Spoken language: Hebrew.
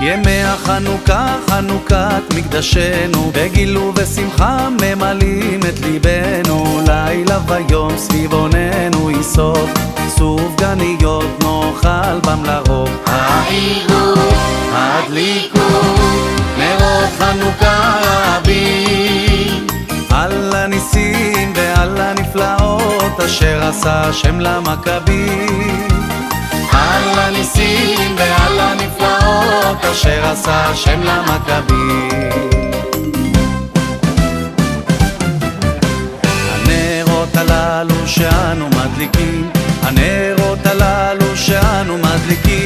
ימי החנוכה, חנוכת מקדשנו, בגיל ובשמחה ממלאים את ליבנו. לילה ויום סביב עוננו יסוף, סופגניות נאכל בם לרוב. העירו, הדליקו, נרות חנוכה רבים, על הניסים ועל הנפלאות אשר עשה השם למכבים. על הניסים ועל הנפלאות אשר עשה השם למכבים. הנרות הללו שאנו מדליקים, הנרות הללו שאנו מדליקים,